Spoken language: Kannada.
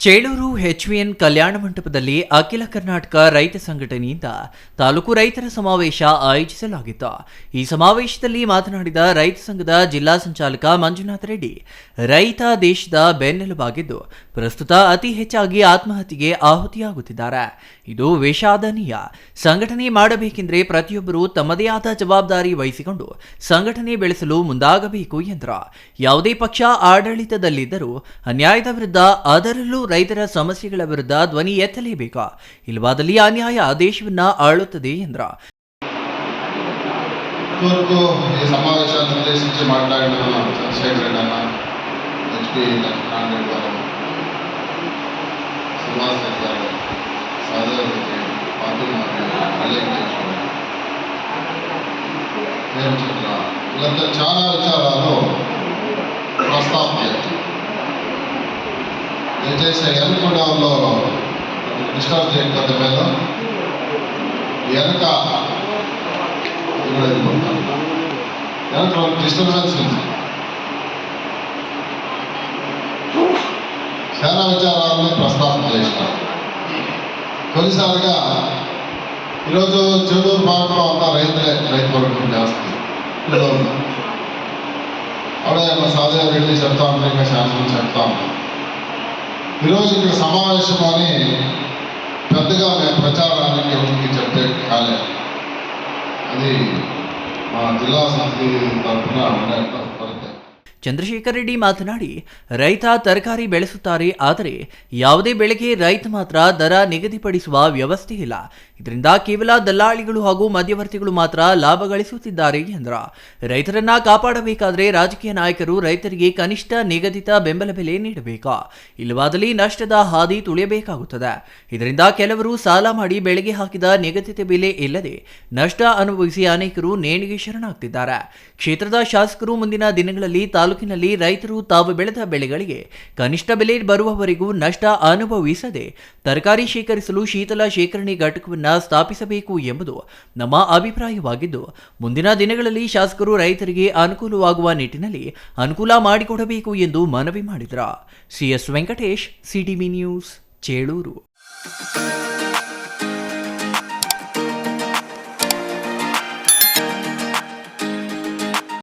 ಚೇಳೂರು ಎಚ್ವಿಎನ್ ಕಲ್ಯಾಣ ಮಂಟಪದಲ್ಲಿ ಅಖಿಲ ಕರ್ನಾಟಕ ರೈತ ಸಂಘಟನೆಯಿಂದ ತಾಲೂಕು ರೈತರ ಸಮಾವೇಶ ಆಯೋಜಿಸಲಾಗಿತ್ತು. ಈ ಸಮಾವೇಶದಲ್ಲಿ ಮಾತನಾಡಿದ ರೈತ ಸಂಘದ ಜಿಲ್ಲಾ ಸಂಚಾಲಕ ಮಂಜುನಾಥ ರೆಡ್ಡಿ, ರೈತ ದೇಶದ ಬೆನ್ನೆಲುಬಾಗಿದ್ದು ಪ್ರಸ್ತುತ ಅತಿ ಹೆಚ್ಚಾಗಿ ಆತ್ಮಹತ್ಯೆಗೆ ಆಹುತಿಯಾಗುತ್ತಿದ್ದಾರೆ. ಇದು ವಿಷಾದನೀಯ. ಸಂಘಟನೆ ಮಾಡಬೇಕೆಂದರೆ ಪ್ರತಿಯೊಬ್ಬರು ತಮ್ಮದೇ ಆದ ಜವಾಬ್ದಾರಿ ವಹಿಸಿಕೊಂಡು ಸಂಘಟನೆ ಬೆಳೆಸಲು ಮುಂದಾಗಬೇಕು ಎಂದರು. ಯಾವುದೇ ಪಕ್ಷ ಆಡಳಿತದಲ್ಲಿದ್ದರೂ ಅನ್ಯಾಯದ ವಿರುದ್ಧ, ಅದರಲ್ಲೂ ರೈತರ ಸಮಸ್ಯೆಗಳ ವಿರುದ್ಧ ಧ್ವನಿ ಎತ್ತಲೇಬೇಕು. ಇಲ್ಲವಾದಲ್ಲಿ ಅನ್ಯಾಯ ದೇಶವನ್ನ ಆಳುತ್ತದೆ ಎಂದರು. ಈ ಸಮಾವೇಶವನ್ನು ಉದ್ದೇಶಿಸಿ ಮಾತನಾಡಿದ ಚಂದ್ರಶೇಖರ್ ಅಣ್ಣ, HP ಲಕ್ಷ್ಮಣ ರೆಡ್ಡಿ, ಶ್ರೀನಿವಾಸ ರೆಡ್ಡಿ, ಸಾಧು ರೆಡ್ಡಿ, ಫಾತಿಮಾ హేమచంద్ర వీళ్ళంతా చాలా విచారాలు ప్రస్తావన దయచేసి ఎన్నుకోవడంలో డిస్టర్బ్ చేయకపోతే మీద వెనక డిస్టర్బెన్స్ ఉంది. చాలా విచారాలను ప్రస్తావన చేసినారు. కొన్నిసార్లుగా ఈరోజు చెడూరు భాగంలో అంతా రైతు వర్గం జాస్తి అప్పుడే మా సాధన రెడ్డి చెప్తా ఉంటాం, ఇంకా శాసనం చెప్తా ఉంటాం. ఈరోజు ఇక్కడ సమావేశం అని పెద్దగా మేము ప్రచారానికి ఎవరికి చెప్తే కాలేదు. అది మా జిల్లా సమితి తరఫున ಚಂದ್ರಶೇಖರ್ ರೆಡ್ಡಿ ಮಾತನಾಡಿ, ರೈತ ತರಕಾರಿ ಬೆಳೆಸುತ್ತಾರೆ, ಆದರೆ ಯಾವುದೇ ಬೆಳೆಗೆ ರೈತ ಮಾತ್ರ ದರ ನಿಗದಿಪಡಿಸುವ ವ್ಯವಸ್ಥೆ ಇಲ್ಲ. ಇದರಿಂದ ಕೇವಲ ದಲ್ಲಾಳಿಗಳು ಹಾಗೂ ಮಧ್ಯವರ್ತಿಗಳು ಮಾತ್ರ ಲಾಭ ಗಳಿಸುತ್ತಿದ್ದಾರೆ ಎಂದರು. ರೈತರನ್ನ ಕಾಪಾಡಬೇಕಾದರೆ ರಾಜಕೀಯ ನಾಯಕರು ರೈತರಿಗೆ ಕನಿಷ್ಠ ನಿಗದಿತ ಬೆಂಬಲ ಬೆಲೆ ನೀಡಬೇಕು. ಇಲ್ಲವಾದಲ್ಲಿ ನಷ್ಟದ ಹಾದಿ ತುಳಿಯಬೇಕಾಗುತ್ತದೆ. ಇದರಿಂದ ಕೆಲವರು ಸಾಲ ಮಾಡಿ ಬೆಳೆಗೆ ಹಾಕಿದ ನಿಗದಿತ ಬೆಲೆ ಇಲ್ಲದೆ ನಷ್ಟ ಅನುಭವಿಸಿ ಅನೇಕರು ನೇಣಿಗೆ ಶರಣಾಗ್ತಿದ್ದಾರೆ. ಕ್ಷೇತ್ರದ ಶಾಸಕರು ಮುಂದಿನ ದಿನಗಳಲ್ಲಿ ತಾಲೂಕಿನಲ್ಲಿ ರೈತರು ತಾವು ಬೆಳೆದ ಬೆಳೆಗಳಿಗೆ ಕನಿಷ್ಠ ಬೆಲೆ ಬರುವವರೆಗೂ ನಷ್ಟ ಅನುಭವಿಸದೆ ತರಕಾರಿ ಶೇಖರಿಸಲು ಶೀತಲ ಶೇಖರಣೆ ಘಟಕವನ್ನು ಸ್ಥಾಪಿಸಬೇಕು ಎಂಬುದು ನಮ್ಮ ಅಭಿಪ್ರಾಯವಾಗಿದ್ದು, ಮುಂದಿನ ದಿನಗಳಲ್ಲಿ ಶಾಸಕರು ರೈತರಿಗೆ ಅನುಕೂಲವಾಗುವ ನಿಟ್ಟಿನಲ್ಲಿ ಅನುಕೂಲ ಮಾಡಿಕೊಡಬೇಕು ಎಂದು ಮನವಿ ಮಾಡಿದರು. CS Venkatesh, CTV news, Chelur.